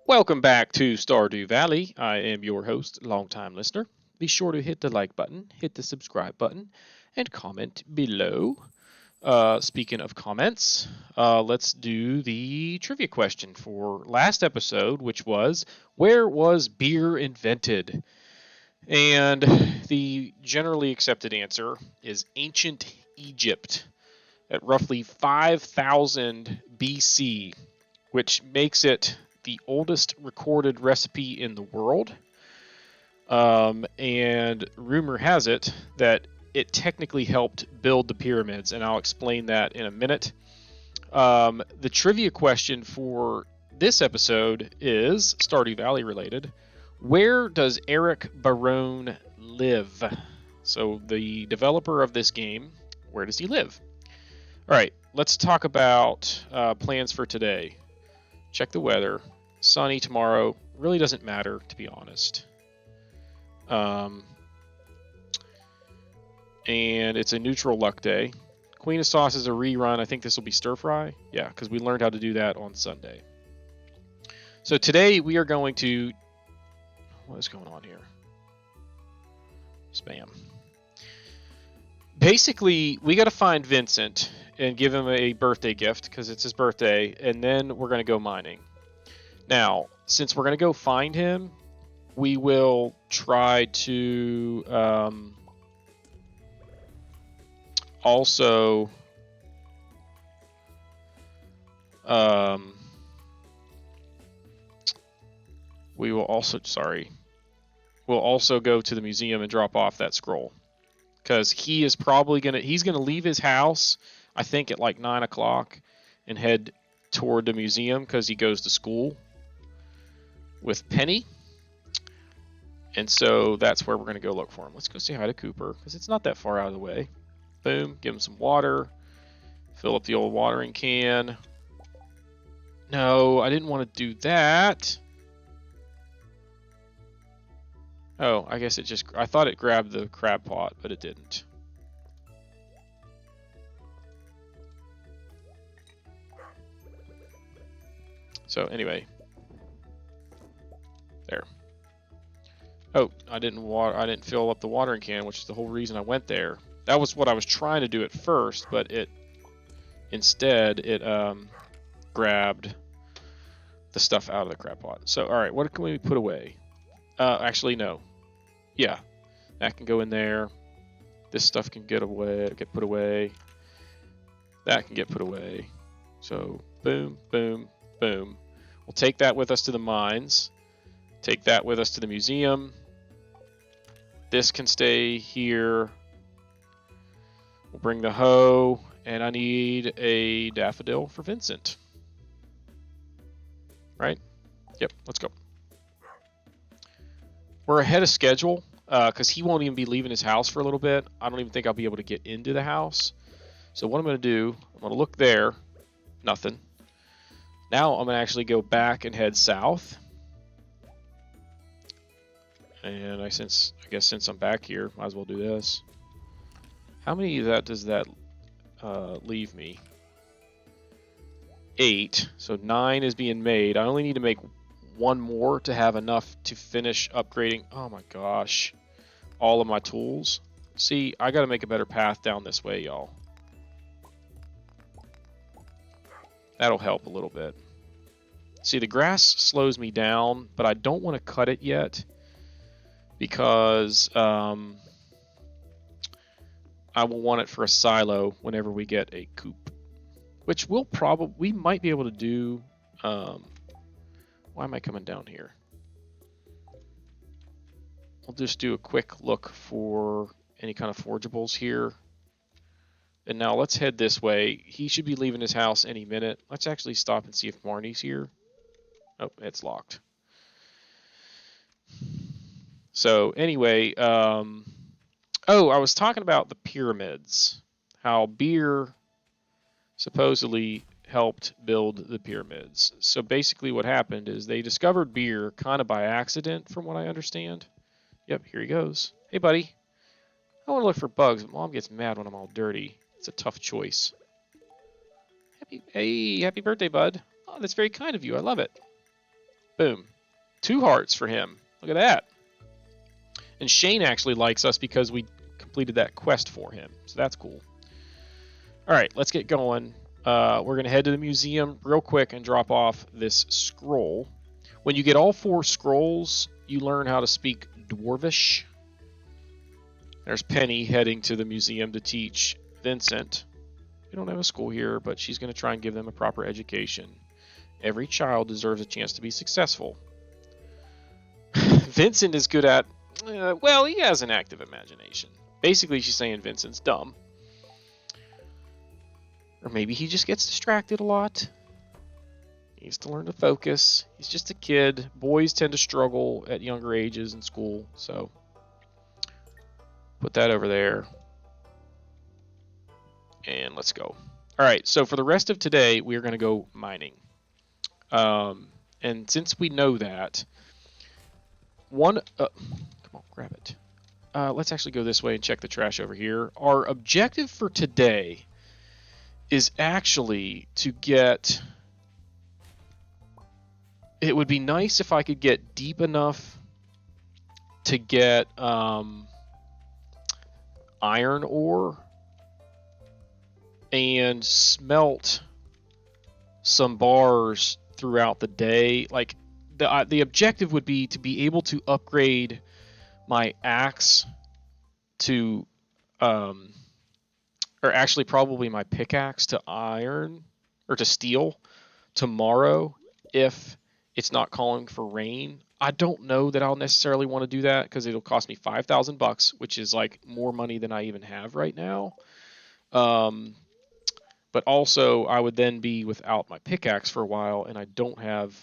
Welcome back to Stardew Valley. I am your host, longtime listener. Be sure to hit the like button, hit the subscribe button, and comment below. Speaking of comments, let's do the trivia question for last episode, which was, where was beer invented? And the generally accepted answer is ancient Egypt at roughly 5000 BC, which makes it the oldest recorded recipe in the world. And rumor has it that it technically helped build the pyramids, and I'll explain that in a minute. The trivia question for this episode is Stardew Valley related. Where does Eric Barone live? So, the developer of this game, where does he live? All right, let's talk about plans for today. Check the weather. Sunny tomorrow. Really doesn't matter, to be honest. And it's a neutral luck day. Queen of Sauce is a rerun. I think this will be stir fry. Yeah, because we learned how to do that on Sunday. So today we are going to... What is going on here? Spam. Basically, we got to find Vincent and give him a birthday gift because it's his birthday, and then we're going to go mining. Now, since we're going to go find him, we will try to also we'll also go to the museum and drop off that scroll, because he's gonna leave his house, I think, at like 9 o'clock and head toward the museum because he goes to school with Penny. And so that's where we're going to go look for him. Let's go say hi to Cooper, because it's not that far out of the way. Boom, give him some water. Fill up the old watering can. No, I didn't want to do that. Oh, I guess I thought it grabbed the crab pot, but it didn't. So anyway. There. Oh, I didn't fill up the watering can, which is the whole reason I went there. That was what I was trying to do at first, but instead grabbed the stuff out of the crab pot. So, all right, what can we put away? Actually, no. Yeah, that can go in there. This stuff can get put away. That can get put away. So, boom, boom, boom. We'll take that with us to the mines. Take that with us to the museum. This can stay here. We'll bring the hoe, and I need a daffodil for Vincent. Right? Yep, let's go. We're ahead of schedule because he won't even be leaving his house for a little bit. I don't even think I'll be able to get into the house. So what I'm going to do, I'm going to look there. Nothing. Now I'm going to actually go back and head south. And I guess since I'm back here, might as well do this. How many of that does that leave me? 8. So 9 is being made. I only need to make one more to have enough to finish upgrading. Oh my gosh. All of my tools. See, I got to make a better path down this way, y'all. That'll help a little bit. See, the grass slows me down, but I don't want to cut it yet, because I will want it for a silo whenever we get a coop, which we might be able to do. Why am I coming down here? We'll just do a quick look for any kind of forgeables here. And now let's head this way. He should be leaving his house any minute. Let's actually stop and see if Marnie's here. Oh, it's locked. So anyway, I was talking about the pyramids. How beer supposedly helped build the pyramids. So basically what happened is they discovered beer kind of by accident, from what I understand. Yep, here he goes. Hey, buddy. I want to look for bugs, but Mom gets mad when I'm all dirty. It's a tough choice. Happy birthday, bud. Oh, that's very kind of you. I love it. Boom. 2 hearts for him. Look at that. And Shane actually likes us because we completed that quest for him. So that's cool. All right, let's get going. We're going to head to the museum real quick and drop off this scroll. When you get all 4 scrolls, you learn how to speak Dwarvish. There's Penny heading to the museum to teach Vincent. We don't have a school here, but she's going to try and give them a proper education. Every child deserves a chance to be successful. Vincent is good at, well, he has an active imagination. Basically, she's saying Vincent's dumb. Or maybe he just gets distracted a lot. He needs to learn to focus. He's just a kid. Boys tend to struggle at younger ages in school, so put that over there. And let's go. All right, so for the rest of today, we are going to go mining. And since we know that, come on, grab it. Let's actually go this way and check the trash over here. Our objective for today is actually to get... It would be nice if I could get deep enough to get iron ore and smelt some bars throughout the day. Like the objective would be to be able to upgrade my axe to or actually probably my pickaxe to iron or to steel tomorrow if it's not calling for rain. I don't know that I'll necessarily want to do that because it'll cost me $5,000, which is like more money than I even have right now. But also I would then be without my pickaxe for a while, and I don't have,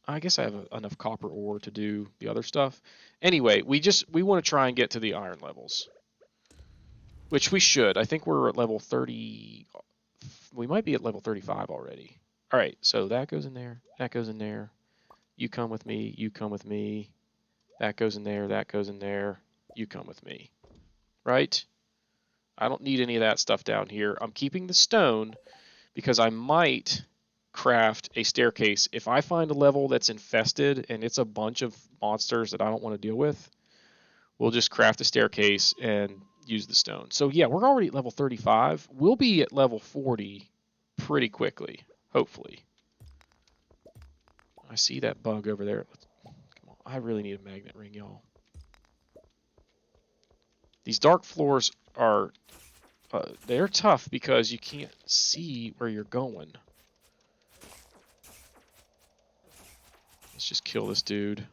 I guess I have enough copper ore to do the other stuff. Anyway, we want to try and get to the iron levels, which we should. I think we're at level 30. We might be at level 35 already. All right, so that goes in there. That goes in there. You come with me. You come with me. That goes in there. That goes in there. You come with me. Right? I don't need any of that stuff down here. I'm keeping the stone because I might craft a staircase. If I find a level that's infested and it's a bunch of monsters that I don't want to deal with, we'll just craft a staircase and use the stone. So yeah, we're already at level 35. We'll be at level 40 pretty quickly, hopefully. I see that bug over there. Come on, I really need a magnet ring, y'all. These dark floors are, they're tough because you can't see where you're going. Let's just kill this dude.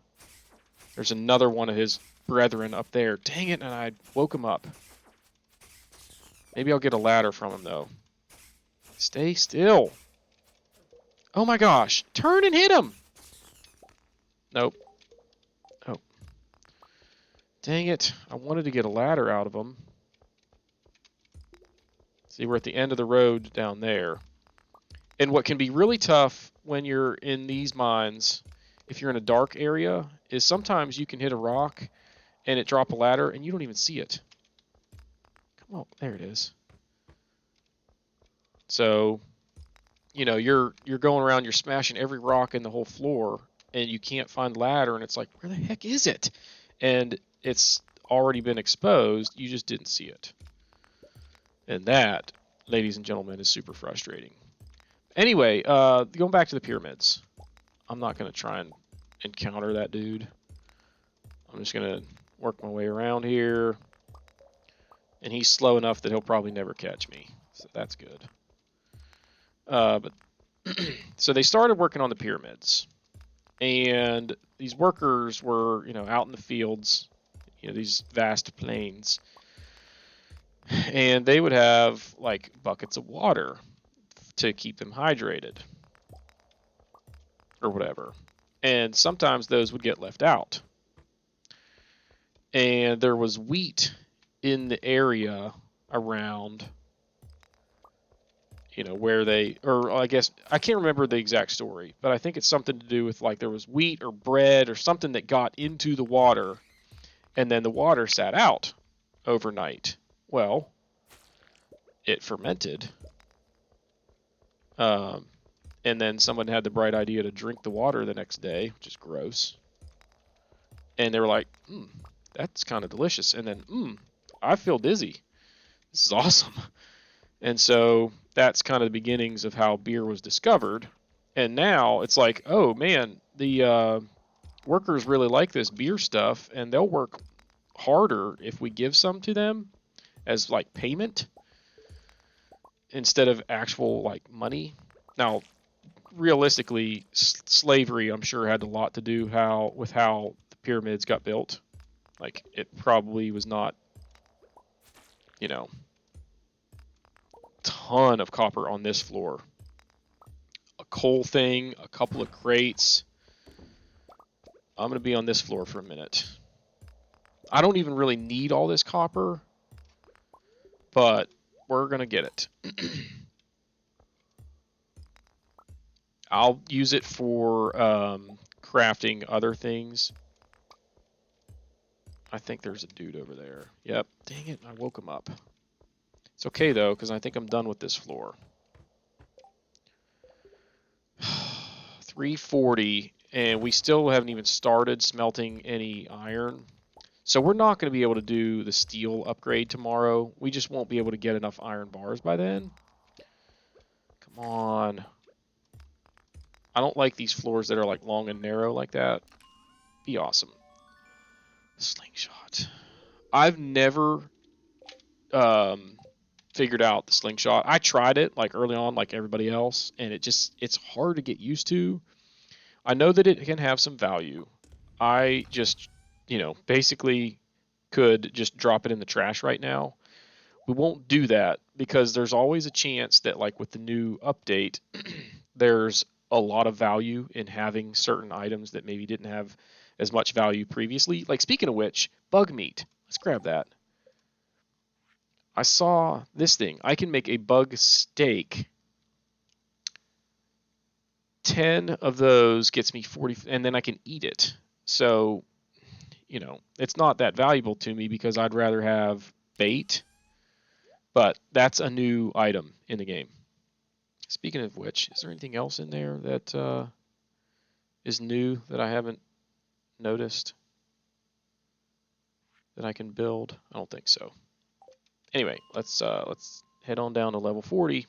There's another one of his brethren up there. Dang it, and I woke him up. Maybe I'll get a ladder from him, though. Stay still. Oh my gosh. Turn and hit him. Nope. Oh. Dang it. I wanted to get a ladder out of him. See, we're at the end of the road down there. And what can be really tough when you're in these mines, if you're in a dark area, is sometimes you can hit a rock and it drop a ladder and you don't even see it. Come on, there it is. So, you know, you're going around, you're smashing every rock in the whole floor, and you can't find the ladder, and it's like, where the heck is it? And it's already been exposed, you just didn't see it. And that, ladies and gentlemen, is super frustrating. Anyway, going back to the pyramids. I'm not going to try and encounter that dude. I'm just going to work my way around here. And he's slow enough that he'll probably never catch me. So that's good. But so they started working on the pyramids. And these workers were, you know, out in the fields, you know, these vast plains. And they would have, like, buckets of water to keep them hydrated. Or whatever. And sometimes those would get left out. And there was wheat in the area around, you know, where they, or I guess, I can't remember the exact story, but I think it's something to do with, like, there was wheat or bread or something that got into the water, and then the water sat out overnight. Well, it fermented. And and then someone had the bright idea to drink the water the next day, which is gross. And they were like, that's kind of delicious. And then, I feel dizzy. This is awesome. And so that's kind of the beginnings of how beer was discovered. And now it's like, oh man, the workers really like this beer stuff, and they'll work harder if we give some to them as like payment instead of actual like money. Now, realistically, slavery, I'm sure, had a lot to do with how the pyramids got built. Like, it probably was not, ton of copper on this floor. A coal thing, a couple of crates. I'm going to be on this floor for a minute. I don't even really need all this copper, but we're going to get it. I'll use it for crafting other things. I think there's a dude over there. Yep. Dang it, I woke him up. It's okay, though, because I think I'm done with this floor. 340, and we still haven't even started smelting any iron. So we're not going to be able to do the steel upgrade tomorrow. We just won't be able to get enough iron bars by then. Come on. I don't like these floors that are like long and narrow like that. Be awesome. Slingshot. I've never figured out the slingshot. I tried it like early on like everybody else, and it's hard to get used to. I know that it can have some value. I just, basically could just drop it in the trash right now. We won't do that because there's always a chance that like with the new update, there's a lot of value in having certain items that maybe didn't have as much value previously. Like, speaking of which, bug meat. Let's grab that. I saw this thing. I can make a bug steak. 10 of those gets me 40, and then I can eat it. So, it's not that valuable to me because I'd rather have bait. But that's a new item in the game. Speaking of which, is there anything else in there that is new that I haven't noticed that I can build? I don't think so. Anyway, let's head on down to level 40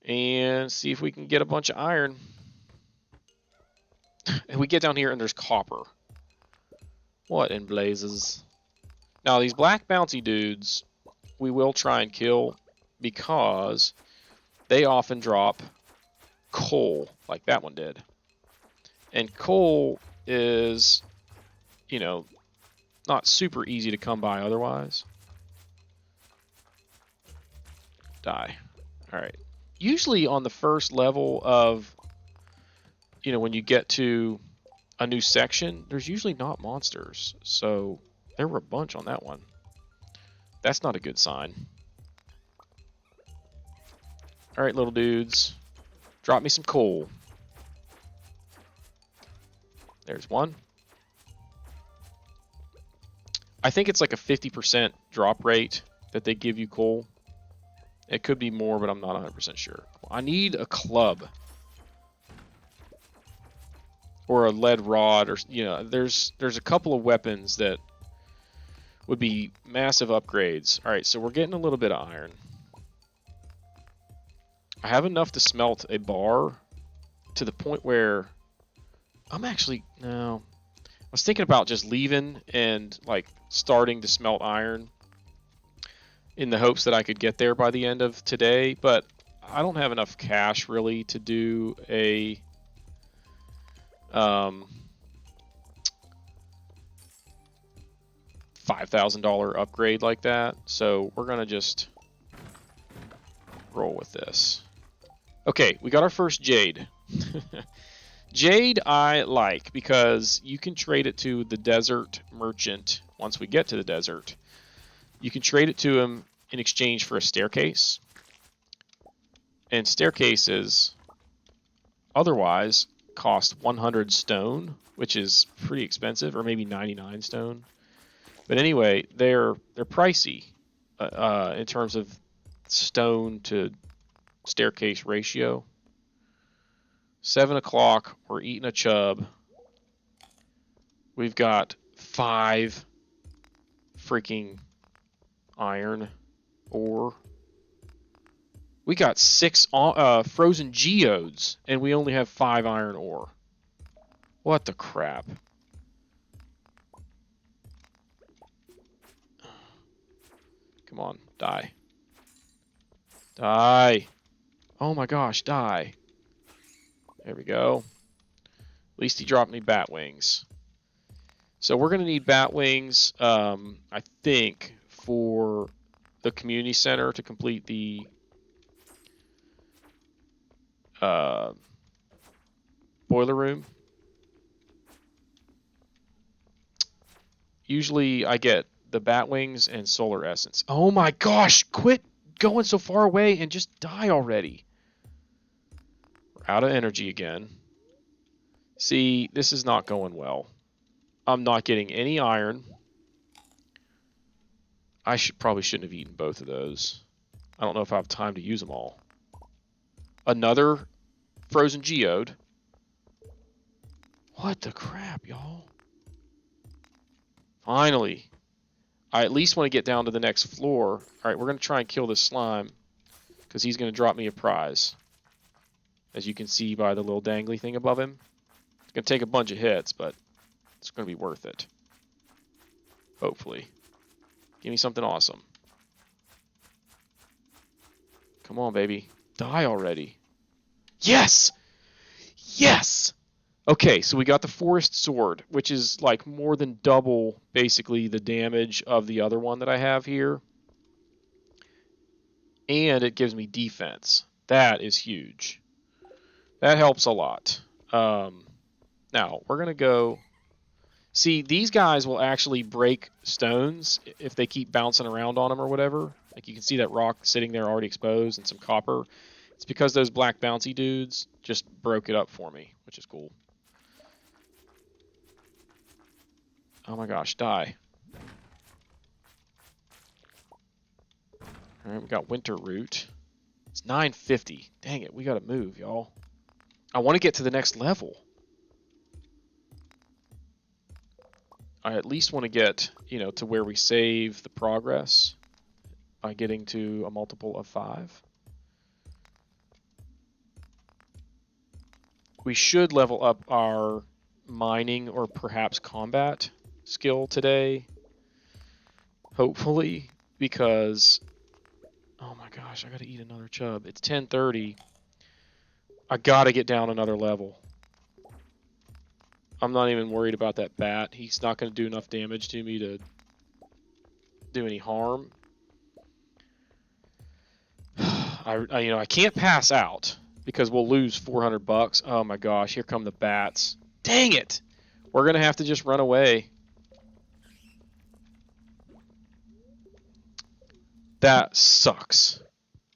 and see if we can get a bunch of iron. And we get down here and there's copper. What in blazes? Now these black bouncy dudes we will try and kill because they often drop coal like that one did. And coal is, not super easy to come by otherwise. Die. Alright. Usually on the first level of, when you get to a new section, there's usually not monsters. So there were a bunch on that one. That's not a good sign. Alright, little dudes. Drop me some coal. There's one. I think it's like a 50% drop rate that they give you coal. It could be more, but I'm not 100% sure. I need a club. Or a lead rod, or there's a couple of weapons that would be massive upgrades. All right, so we're getting a little bit of iron. I have enough to smelt a bar to the point where no. I was thinking about just leaving and like starting to smelt iron in the hopes that I could get there by the end of today, but I don't have enough cash really to do a $5,000 upgrade like that, so we're gonna just roll with this. Okay, we got our first jade. Jade I like because you can trade it to the desert merchant once we get to the desert. You can trade it to him in exchange for a staircase. And staircases otherwise cost 100 stone, which is pretty expensive, or maybe 99 stone. But anyway, they're pricey in terms of stone to staircase ratio. 7 o'clock, we're eating a chub. We've got 5 freaking iron ore. We got 6 frozen geodes, and we only have 5 iron ore. What the crap? Come on, die. Die. Oh my gosh, die. There we go. At least he dropped me bat wings. So we're going to need bat wings, I think, for the community center to complete the boiler room. Usually I get the bat wings and solar essence. Oh my gosh, quit going so far away and just die already. We're out of energy again. See, this is not going well. I'm not getting any iron. I probably shouldn't have eaten both of those. I don't know if I have time to use them all. Another frozen geode. What the crap, y'all? Finally. I at least want to get down to the next floor. Alright, we're going to try and kill this slime, because he's going to drop me a prize. As you can see by the little dangly thing above him. It's going to take a bunch of hits, but it's going to be worth it. Hopefully. Give me something awesome. Come on, baby. Die already. Yes! Yes! Okay, so we got the forest sword, which is like more than double, basically, the damage of the other one that I have here. And it gives me defense. That is huge. That helps a lot. Now, we're going to go... See, these guys will actually break stones if they keep bouncing around on them or whatever. Like you can see that rock sitting there already exposed and some copper. It's because those black bouncy dudes just broke it up for me, which is cool. Oh my gosh, die. Alright, we got winter root. It's 950. Dang it, we gotta move, y'all. I want to get to the next level. I at least want to get, to where we save the progress by getting to a multiple of 5. We should level up our mining or perhaps combat skill today. Hopefully, because... Oh my gosh, I gotta eat another chub. It's 10:30. I gotta get down another level. I'm not even worried about that bat. He's not going to do enough damage to me to do any harm. I can't pass out because we'll lose 400 bucks. Oh my gosh, here come the bats. Dang it! We're going to have to just run away. That sucks.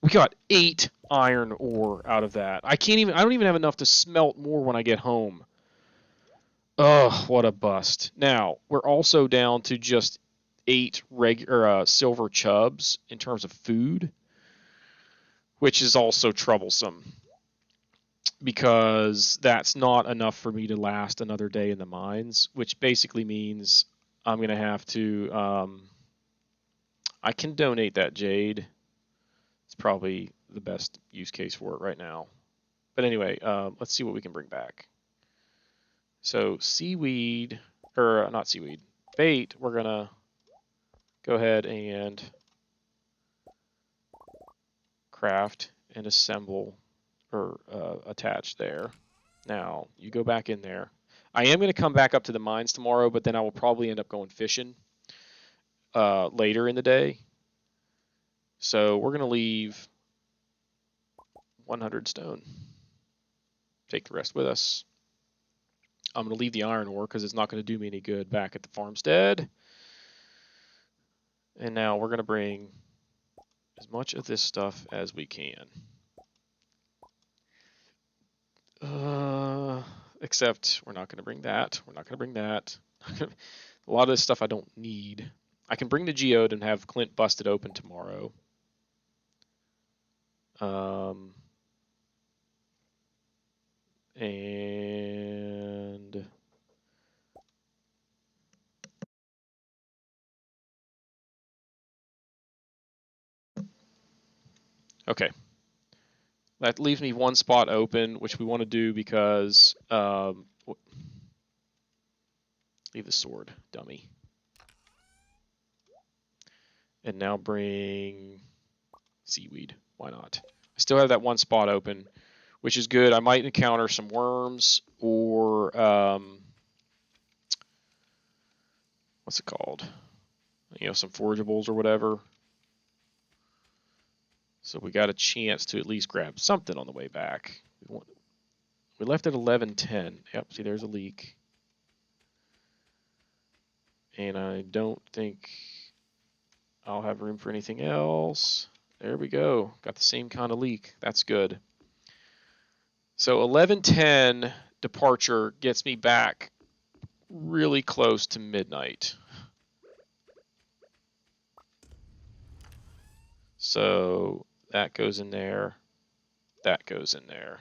We got 8 iron ore out of that. I don't even have enough to smelt more when I get home. Ugh, what a bust. Now, we're also down to just 8 regular silver chubs in terms of food, which is also troublesome because that's not enough for me to last another day in the mines, which basically means I'm going to have to... I can donate that jade. It's probably the best use case for it right now. But anyway, let's see what we can bring back. So seaweed, or not seaweed, bait, we're going to go ahead and craft and assemble or attach there. Now, you go back in there. I am going to come back up to the mines tomorrow, but then I will probably end up going fishing later in the day. So we're going to leave 100 stone. Take the rest with us. I'm going to leave the iron ore because it's not going to do me any good back at the farmstead. And now we're going to bring as much of this stuff as we can. Except we're not going to bring that. We're not going to bring that. A lot of this stuff I don't need. I can bring the geode and have Clint bust it open tomorrow. And okay. That leaves me one spot open, which we want to do because leave the sword, dummy. And now bring seaweed. Why not? I still have that one spot open, which is good. I might encounter some worms or what's it called? You know, some forageables or whatever. So we got a chance to at least grab something on the way back. We left at 11:10. Yep, see there's a leak. And I don't think I'll have room for anything else. There we go. Got the same kind of leak. That's good. So 11:10 departure gets me back really close to midnight. So that goes in there. That goes in there.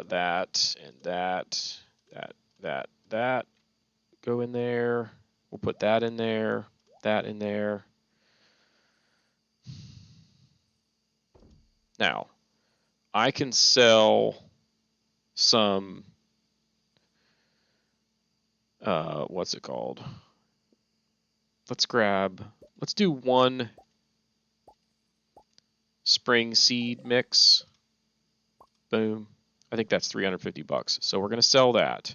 That and that go in there. We'll put that in there. That in there. Now, I can sell some, what's it called? Let's do one spring seed mix. Boom. I think that's 350 bucks. So we're going to sell that.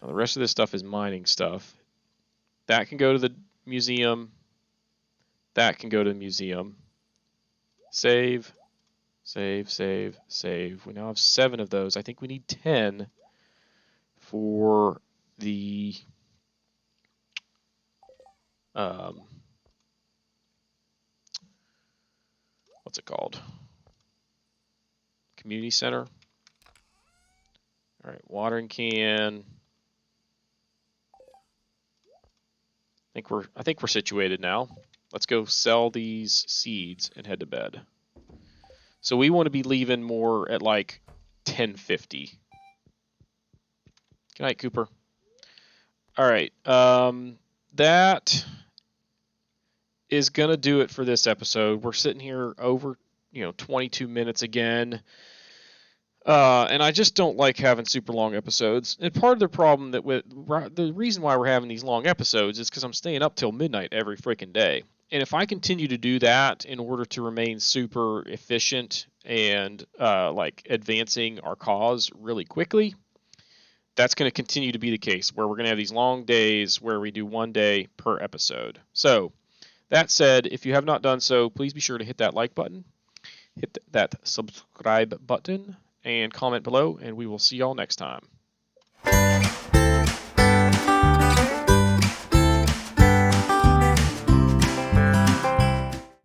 Now the rest of this stuff is mining stuff. That can go to the museum. That can go to the museum. Save. Save, save, save. We now have 7 of those. I think we need 10 for the what's it called? Community center. All right, watering can. I think we're situated now. Let's go sell these seeds and head to bed. So we want to be leaving more at like 10:50. Good night, Cooper. All right, that is gonna do it for this episode. We're sitting here over 22 minutes again. And I just don't like having super long episodes. And part of the problem the reason why we're having these long episodes is because I'm staying up till midnight every freaking day. And if I continue to do that in order to remain super efficient and like advancing our cause really quickly, that's going to continue to be the case where we're going to have these long days where we do one day per episode. So that said, if you have not done so, please be sure to hit that like button, hit that subscribe button, and comment below, and we will see y'all next time.